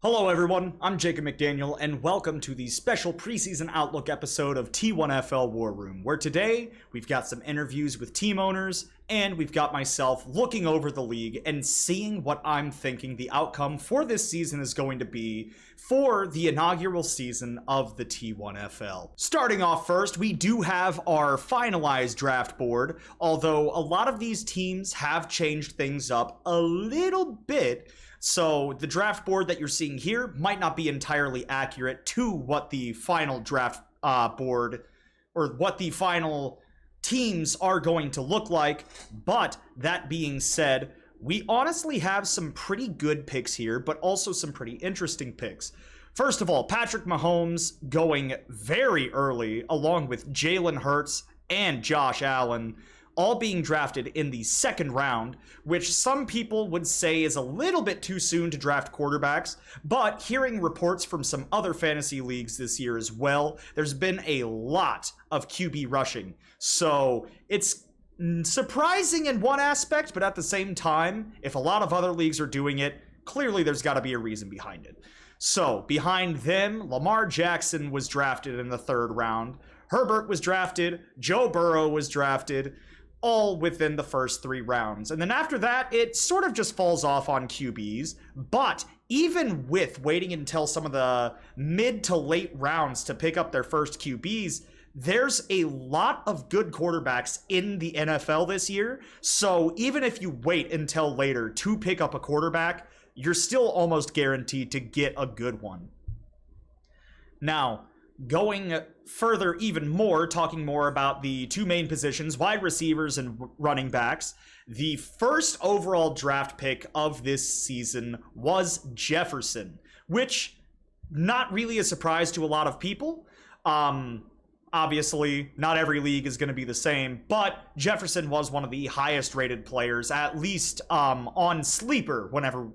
Hello everyone, I'm Jacob McDaniel, and welcome to the special preseason outlook episode of T1FL War Room, where today we've got some interviews with team owners, and we've got myself looking over the league and seeing what I'm thinking the outcome for this season is going to be for the inaugural season of the T1FL. Starting off first, we do have our finalized draft board, although a lot of these teams have changed things up a little bit. So the draft board that you're seeing here might not be entirely accurate to what the final draft board or what the final teams are going to look like. But that being said, we honestly have some pretty good picks here, but also some pretty interesting picks. First of all, Patrick Mahomes going very early, along with Jalen Hurts and Josh Allen, all being drafted in the second round, which some people would say is a little bit too soon to draft quarterbacks, but hearing reports from some other fantasy leagues this year as well, there's been a lot of QB rushing. So it's surprising in one aspect, but at the same time, if a lot of other leagues are doing it, clearly there's got to be a reason behind it. So behind them, Lamar Jackson was drafted in the third round, Herbert was drafted, Joe Burrow was drafted, all within the first 3 rounds. And then after that, it sort of just falls off on QBs. But even with waiting until some of the mid to late rounds to pick up their first QBs, there's a lot of good quarterbacks in the NFL this year. So even if you wait until later to pick up a quarterback, you're still almost guaranteed to get a good one. Now, going further even more, talking more about the two main positions, wide receivers and running backs, the first overall draft pick of this season was Jefferson, which not really a surprise to a lot of people. Obviously, not every league is going to be the same, but Jefferson was one of the highest rated players, at least on Sleeper, whenever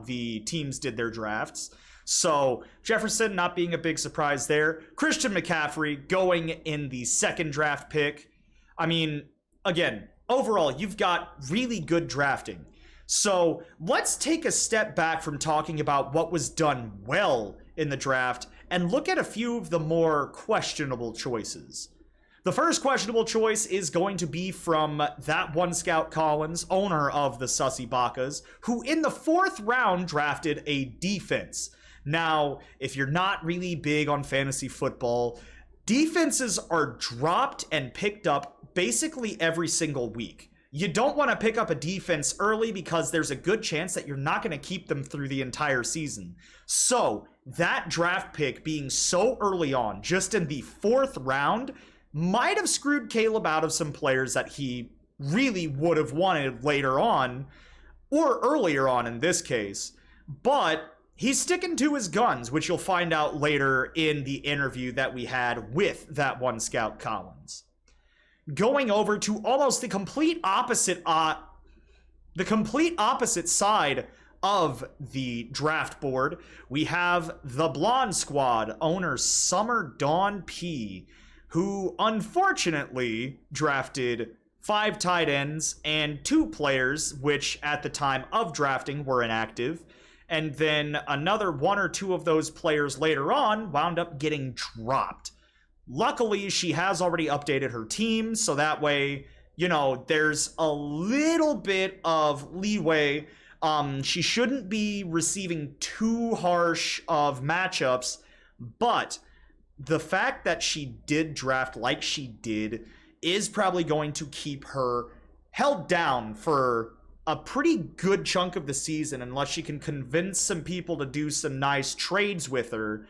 the teams did their drafts. So Jefferson not being a big surprise there. Christian McCaffrey going in the second draft pick. I mean, again, overall, you've got really good drafting. So let's take a step back from talking about what was done well in the draft and look at a few of the more questionable choices. The first questionable choice is going to be from that one Scout Collins, owner of the Sussy Bakas, who in the 4th round drafted a defense. Now, if you're not really big on fantasy football, defenses are dropped and picked up basically every single week. You don't want to pick up a defense early because there's a good chance that you're not going to keep them through the entire season. So, that draft pick being so early on, just in the 4th round, might have screwed Caleb out of some players that he really would have wanted later on, or earlier on in this case. But he's sticking to his guns, which you'll find out later in the interview that we had with that one Scout Collins. Going over to almost the complete opposite side of the draft board, we have the Blonde Squad owner Summer Dawn P, who unfortunately drafted 5 tight ends and 2 players, which at the time of drafting were inactive. And then another 1 or 2 of those players later on wound up getting dropped. Luckily, she has already updated her team, so that way, you know, there's a little bit of leeway. She shouldn't be receiving too harsh of matchups, but the fact that she did draft like she did is probably going to keep her held down for a pretty good chunk of the season unless she can convince some people to do some nice trades with her.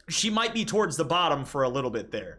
She might be towards the bottom for a little bit there.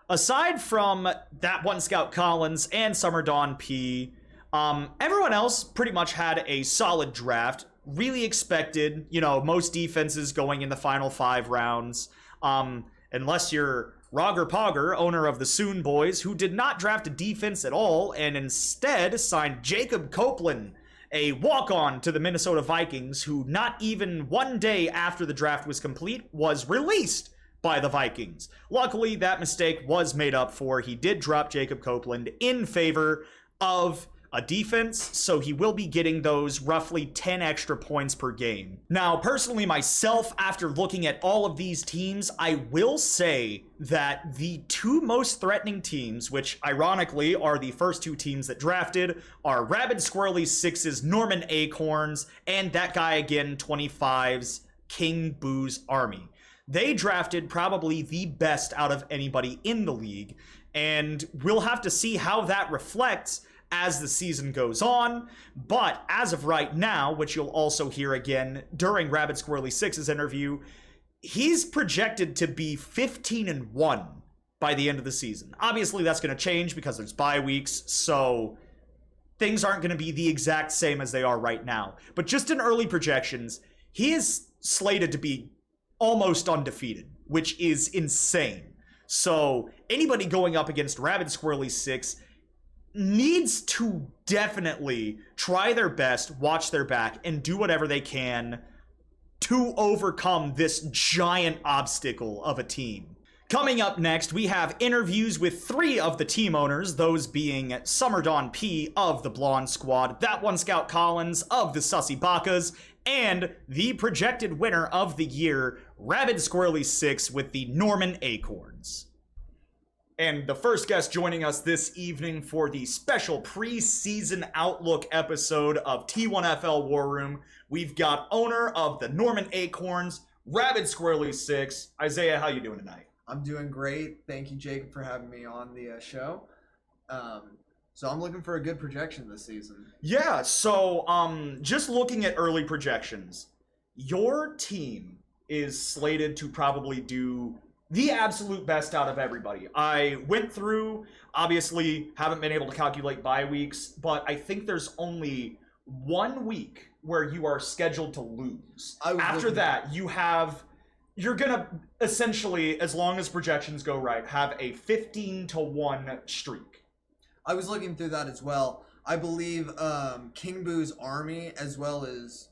Aside from that one Scout Collins and Summer Dawn P, everyone else pretty much had a solid draft. Really expected, you know, most defenses going in the final 5 rounds. Unless you're Roger Pogger, owner of the Soon Boys, who did not draft a defense at all and instead signed Jacob Copeland, a walk-on to the Minnesota Vikings, who not even one day after the draft was complete was released by the Vikings. Luckily, that mistake was made up for. He did drop Jacob Copeland in favor of a defense, so he will be getting those roughly 10 extra points per game. Now, personally myself, after looking at all of these teams, I will say that the two most threatening teams, which ironically are the first two teams that drafted, are Rabid Squirrely 6's Norman Acorns and that guy again, 25's King Boo's Army. They drafted probably the best out of anybody in the league, and we'll have to see how that reflects as the season goes on. But as of right now, which you'll also hear again during Rabid Squirrely 6's interview, he's projected to be 15-1 by the end of the season. Obviously, that's going to change because there's bye weeks, so things aren't going to be the exact same as they are right now. But just in early projections, he is slated to be almost undefeated, which is insane. So anybody going up against Rabid Squirrely 6 needs to definitely try their best, watch their back, and do whatever they can to overcome this giant obstacle of a team. Coming up next, we have interviews with 3 of the team owners, those being Summer Dawn P of the Blonde Squad, That One Scout Collins of the Sussy Bakas, and the projected winner of the year, Rabid Squirrely 6 with the Norman Acorns. And the first guest joining us this evening for the special preseason outlook episode of T1FL War Room, we've got owner of the Norman Acorns, Rabid Squirrely 6. Isaiah, how you doing tonight? I'm doing great. Thank you, Jacob, for having me on the show. So I'm looking for a good projection this season. Yeah, so just looking at early projections, your team is slated to probably do the absolute best out of everybody. I went through, obviously haven't been able to calculate bye weeks, but I think there's only 1 week where you are scheduled to lose. After that, you're gonna essentially, as long as projections go right, have a 15-1 streak. I was looking through that as well. I believe King Boo's Army as well as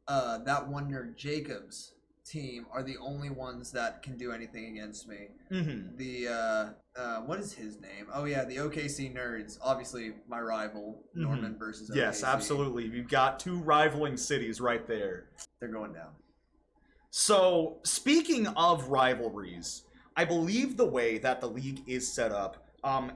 that one nerd Jacob's team are the only ones that can do anything against me. Mm-hmm. The what is his name? Oh yeah, the OKC Nerds. Obviously my rival, Norman versus OKC. Yes, absolutely. You've got 2 rivaling cities right there. They're going down. So, speaking of rivalries, I believe the way that the league is set up,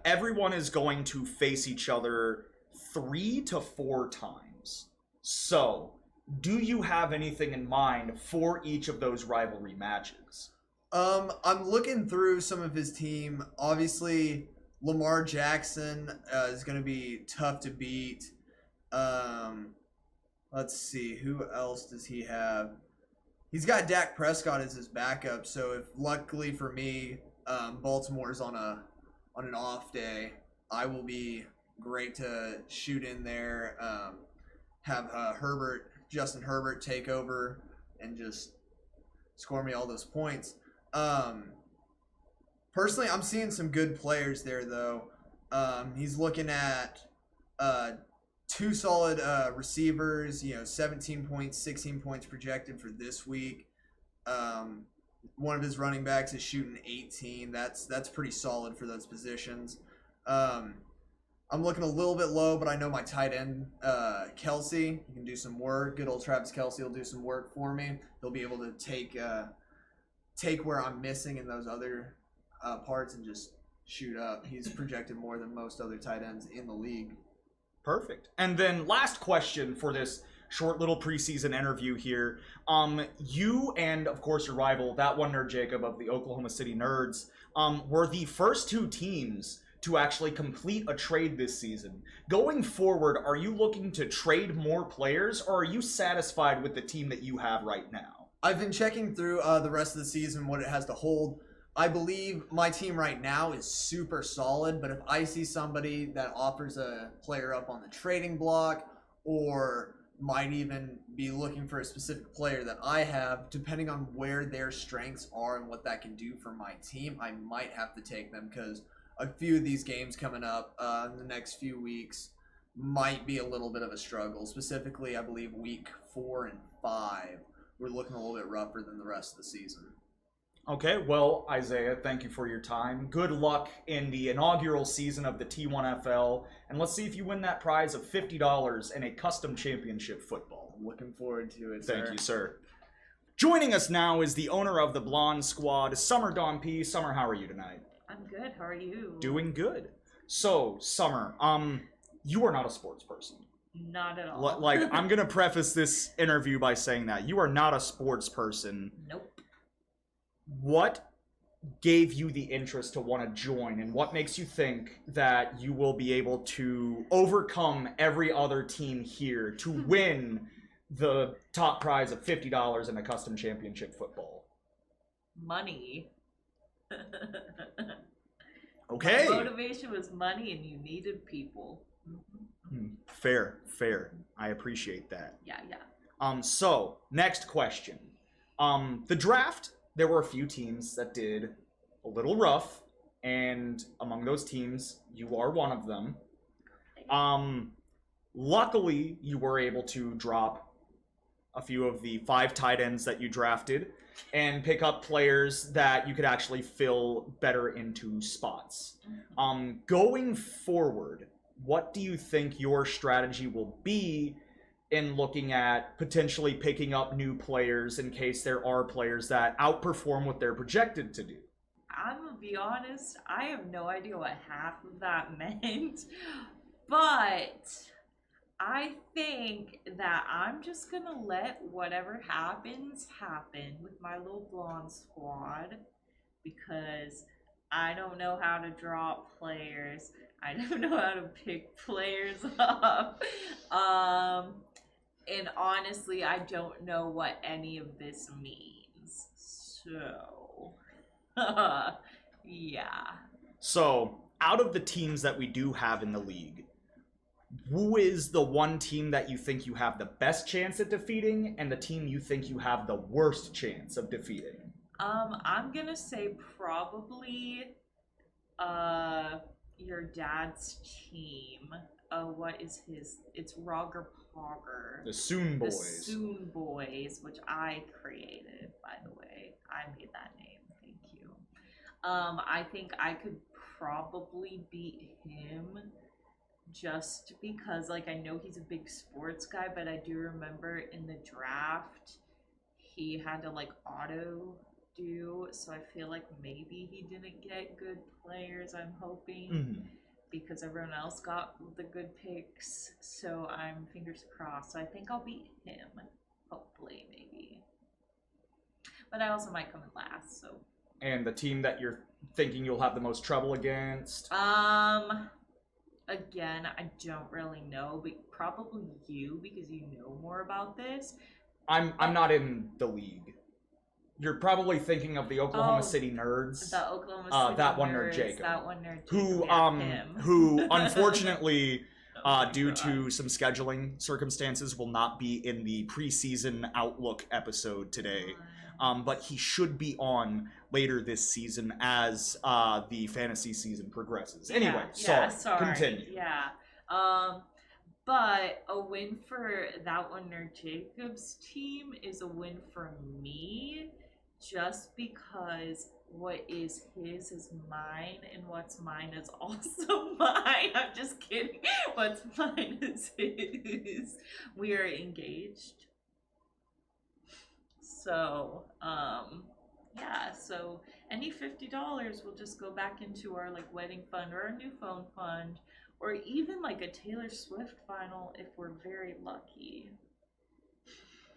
everyone is going to face each other 3 to 4 times. So, do you have anything in mind for each of those rivalry matches? I'm looking through some of his team. Obviously, Lamar Jackson is going to be tough to beat. Let's see, who else does he have? He's got Dak Prescott as his backup, so if luckily for me, Baltimore's on an off day, I will be great to shoot in there, have Justin Herbert take over and just score me all those points. Personally, I'm seeing some good players there, though. He's looking at 2 solid receivers, 17 points, 16 points projected for this week. One of his running backs is shooting 18. That's pretty solid for those positions. I'm looking a little bit low, but I know my tight end, Kelsey, he can do some work. Good old Travis Kelsey will do some work for me. He'll be able to take where I'm missing in those other parts and just shoot up. He's projected more than most other tight ends in the league. Perfect. And then last question for this short little preseason interview here. You and, of course, your rival, That One Nerd Jacob of the Oklahoma City Nerds, were the first 2 teams to actually complete a trade this season. Going forward, are you looking to trade more players, or are you satisfied with the team that you have right now? I've been checking through the rest of the season, what it has to hold. I believe my team right now is super solid, but if I see somebody that offers a player up on the trading block or might even be looking for a specific player that I have, depending on where their strengths are and what that can do for my team, I might have to take them because a few of these games coming up in the next few weeks might be a little bit of a struggle. Specifically, I believe week 4 and 5, we're looking a little bit rougher than the rest of the season. Okay, well, Isaiah, thank you for your time. Good luck in the inaugural season of the T1FL, and let's see if you win that prize of $50 and a custom championship football. Looking forward to it, Thank you, sir. Joining us now is the owner of the Blonde Squad, Summer Dawn P. Summer, how are you tonight? I'm good. How are you? Doing good. So, Summer, you are not a sports person. Not at all. Like, I'm gonna preface this interview by saying that you are not a sports person. Nope. What gave you the interest to want to join, and what makes you think that you will be able to overcome every other team here to win the top prize of $50 in a custom championship football? Money. Okay. My motivation was money, and you needed people. Fair. I appreciate that. Yeah. So, next question. The draft, there were a few teams that did a little rough, and among those teams, you are one of them. Luckily, you were able to drop a few of the 5 tight ends that you drafted and pick up players that you could actually fill better into spots. Going forward, what do you think your strategy will be in looking at potentially picking up new players in case there are players that outperform what they're projected to do? I'm gonna be honest, I have no idea what half of that meant, but I think that I'm just gonna let whatever happens happen with my little Blonde Squad, because I don't know how to drop players. I don't know how to pick players up. And honestly, I don't know what any of this means. So, yeah. So, out of the teams that we do have in the league, who is the one team that you think you have the best chance at defeating, and the team you think you have the worst chance of defeating? I'm gonna say probably your dad's team. What is his? It's Roger Pogger. The Soon Boys. The Soon Boys, which I created, by the way. I made that name. Thank you. I think I could probably beat him just because, like, I know he's a big sports guy, but I do remember in the draft he had to, like, auto do, so I feel like maybe he didn't get good players, I'm hoping, because everyone else got the good picks, so I'm fingers crossed. So I think I'll beat him, hopefully, maybe. But I also might come in last, so. And the team that you're thinking you'll have the most trouble against? Again, I don't really know, but probably you, because you know more about this. I'm not in the league. You're probably thinking of the Oklahoma City Nerds. The Oklahoma City that Nerds. one nerd Jacob. That one nerd Jacob. Who unfortunately, due to some scheduling circumstances, will not be in the preseason outlook episode today. But he should be on later this season as the fantasy season progresses. Anyway, continue. Yeah. But a win for that one nerd Jacob's team is a win for me, just because what is his is mine, and what's mine is also mine. I'm just kidding. What's mine is his. We are engaged. So, yeah, so any $50 will just go back into our, like, wedding fund or our new phone fund, or even, like, a Taylor Swift vinyl if we're very lucky.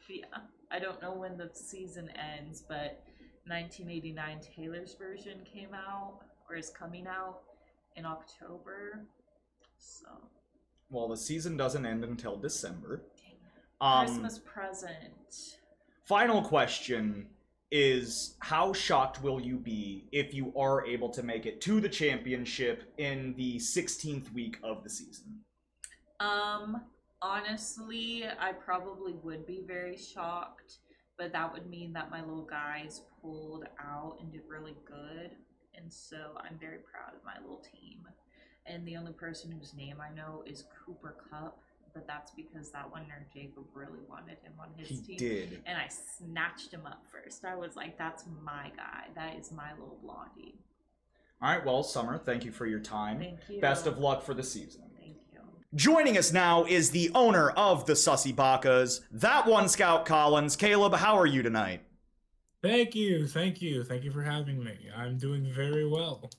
Yeah, I don't know when the season ends, but 1989 Taylor's version came out, or is coming out, in October, so. Well, the season doesn't end until December. Christmas present. Final question is, how shocked will you be if you are able to make it to the championship in the 16th week of the season? Honestly, I probably would be very shocked, but that would mean that my little guys pulled out and did really good, and so I'm very proud of my little team. And the only person whose name I know is Cooper Kupp, but that's because that one nerd Jacob really wanted him on his team. He did. And I snatched him up first. I was like, that's my guy. That is my little blondie. All right, well, Summer, thank you for your time. Thank you. Best of luck for the season. Thank you. Joining us now is the owner of the Sussy Bacas, that one Scout Collins. Caleb, how are you tonight? Thank you for having me. I'm doing very well.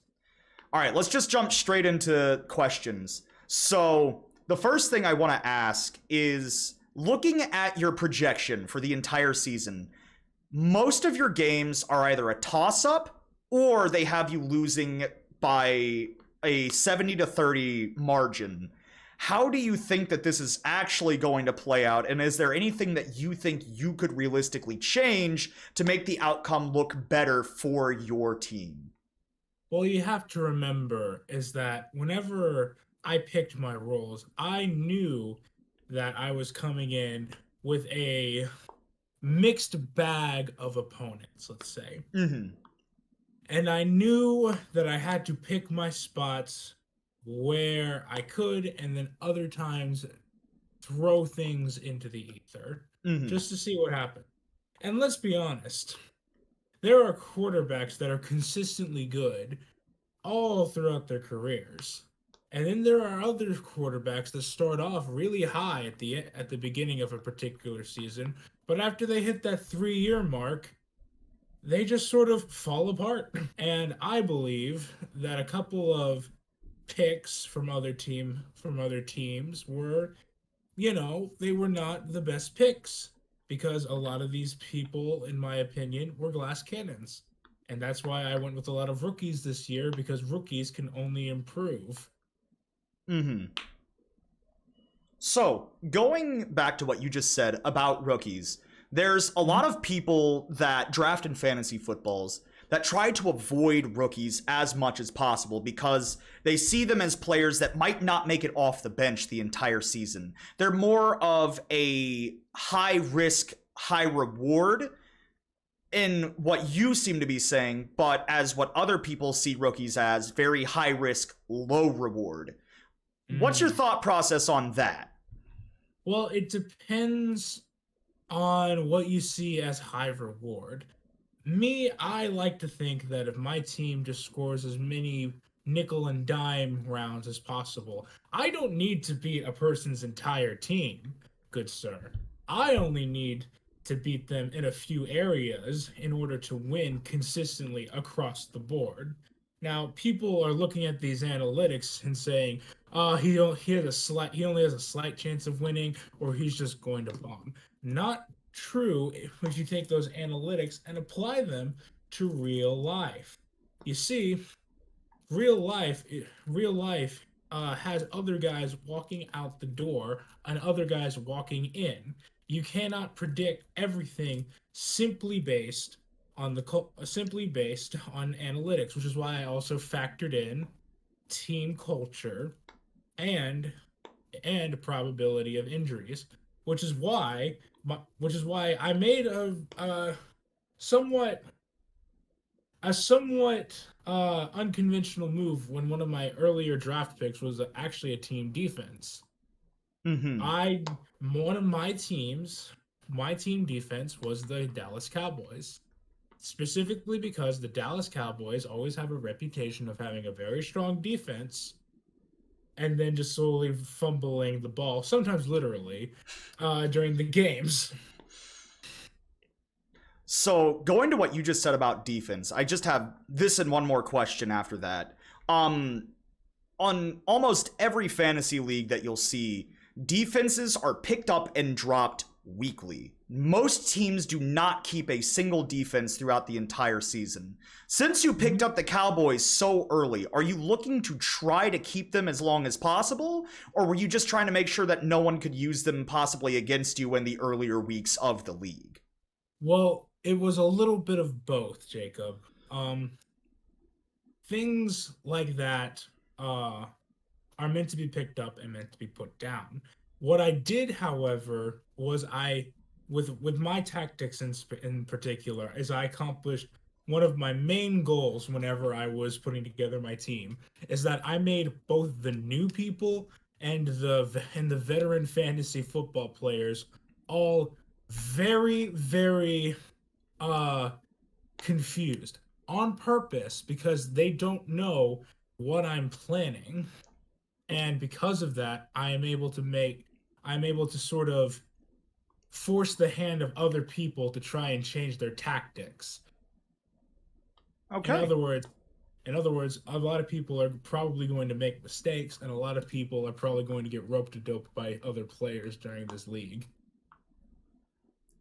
All right, let's just jump straight into questions. So, the first thing I want to ask is, looking at your projection for the entire season, most of your games are either a toss-up or they have you losing by a 70-30 margin. How do you think that this is actually going to play out? And is there anything that you think you could realistically change to make the outcome look better for your team? Well, you have to remember is that whenever I picked my roles, I knew that I was coming in with a mixed bag of opponents, let's say. Mm-hmm. And I knew that I had to pick my spots where I could, and then other times throw things into the ether just to see what happened. And let's be honest, there are quarterbacks that are consistently good all throughout their careers. And then there are other quarterbacks that start off really high at the beginning of a particular season, but after they hit that 3-year mark, they just sort of fall apart. And I believe that a couple of picks from other teams were, they were not the best picks because a lot of these people, in my opinion, were glass cannons. And that's why I went with a lot of rookies this year, because rookies can only improve. Mm-hmm. So, going back to what you just said about rookies, there's a lot of people that draft in fantasy footballs that try to avoid rookies as much as possible because they see them as players that might not make it off the bench the entire season. They're more of a high risk, high reward in what you seem to be saying, but as what other people see rookies as, very high risk, low reward. What's your thought process on that? Well, it depends on what you see as high reward. Me, I like to think that if my team just scores as many nickel and dime rounds as possible, I don't need to beat a person's entire team, good sir. I only need to beat them in a few areas in order to win consistently across the board. Now, people are looking at these analytics and saying, he only has a slight chance of winning, or he's just going to bomb. Not true if you take those analytics and apply them to real life. You see, real life has other guys walking out the door and other guys walking in. You cannot predict everything simply based on analytics, which is why I also factored in team culture and probability of injuries, which is why I made a somewhat unconventional move when one of my earlier draft picks was actually a team defense. One of my team defense was the Dallas Cowboys, specifically because the Dallas Cowboys always have a reputation of having a very strong defense and then just slowly fumbling the ball, sometimes literally, during the games. So, going to what you just said about defense, I just have this and one more question after that. On almost every fantasy league that you'll see, defenses are picked up and dropped weekly. Most teams do not keep a single defense throughout the entire season. Since you picked up the Cowboys so early, are you looking to try to keep them as long as possible? Or were you just trying to make sure that no one could use them possibly against you in the earlier weeks of the league? Well, it was a little bit of both, Jacob. Things like that are meant to be picked up and meant to be put down. What I did, however, was with my tactics in particular, is I accomplished one of my main goals whenever I was putting together my team, is that I made both the new people and the veteran fantasy football players all very, very confused on purpose because they don't know what I'm planning. And because of that, I'm able to sort of force the hand of other people to try and change their tactics. In Okay. other words, a lot of people are probably going to make mistakes, and a lot of people are probably going to get roped to dope by other players during this league.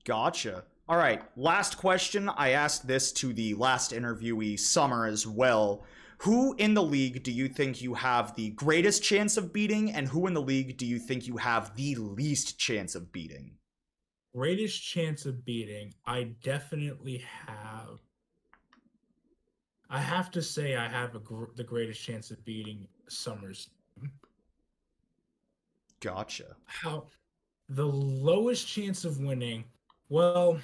Gotcha. All right, last question. I asked this to the last interviewee, Summer, as well. Who in the league do you think you have the greatest chance of beating, and who in the league do you think you have the least chance of beating? Greatest chance of beating, I definitely have. I have to say I have the greatest chance of beating Summer's team. Gotcha. How the lowest chance of winning? Well,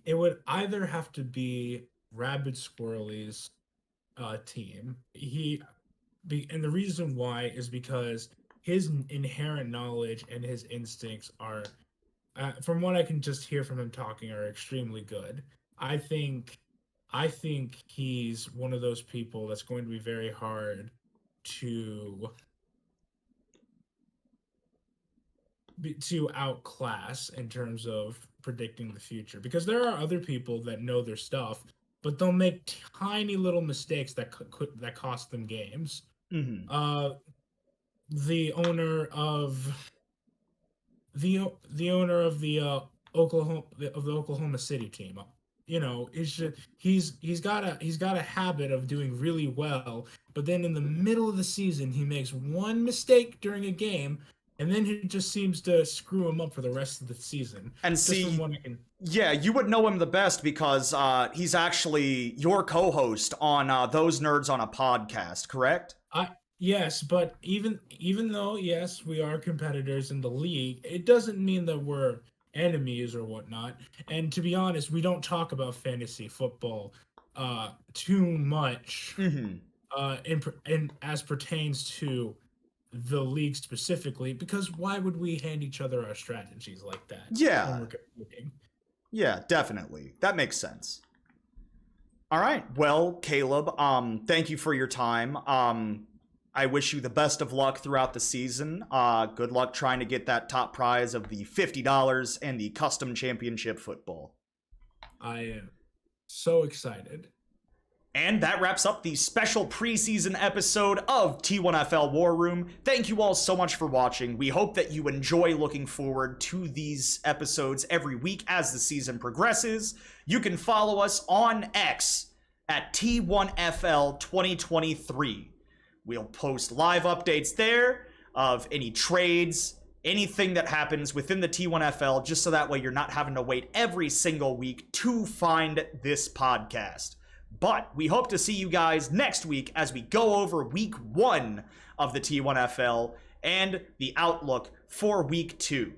it would either have to be Rabid Squirrely's team. And the reason why is because his inherent knowledge and his instincts are, from what I can just hear from him talking, are extremely good. I think he's one of those people that's going to be very hard to outclass in terms of predicting the future, because there are other people that know their stuff, but they'll make tiny little mistakes that cost them games. Mm-hmm. The owner of the Oklahoma City team, is just he's got a habit of doing really well, but then in the middle of the season he makes one mistake during a game, and then it just seems to screw him up for the rest of the season. And see, yeah, you would know him the best because he's actually your co-host on Those Nerds on a Podcast, correct? Yes, but even though, yes, we are competitors in the league, it doesn't mean that we're enemies or whatnot. And to be honest, we don't talk about fantasy football too much, in as pertains to the league specifically, because why would we hand each other our strategies like that? Yeah. When we're competing? Yeah, definitely. That makes sense. All right. Well, Caleb, thank you for your time. I wish you the best of luck throughout the season. Good luck trying to get that top prize of the $50 and the custom championship football. I am so excited. And that wraps up the special preseason episode of T1FL War Room. Thank you all so much for watching. We hope that you enjoy looking forward to these episodes every week as the season progresses. You can follow us on X at T1FL 2023. We'll post live updates there of any trades, anything that happens within the T1FL, just so that way you're not having to wait every single week to find this podcast. But we hope to see you guys next week as we go over week 1 of the T1FL and the outlook for week 2.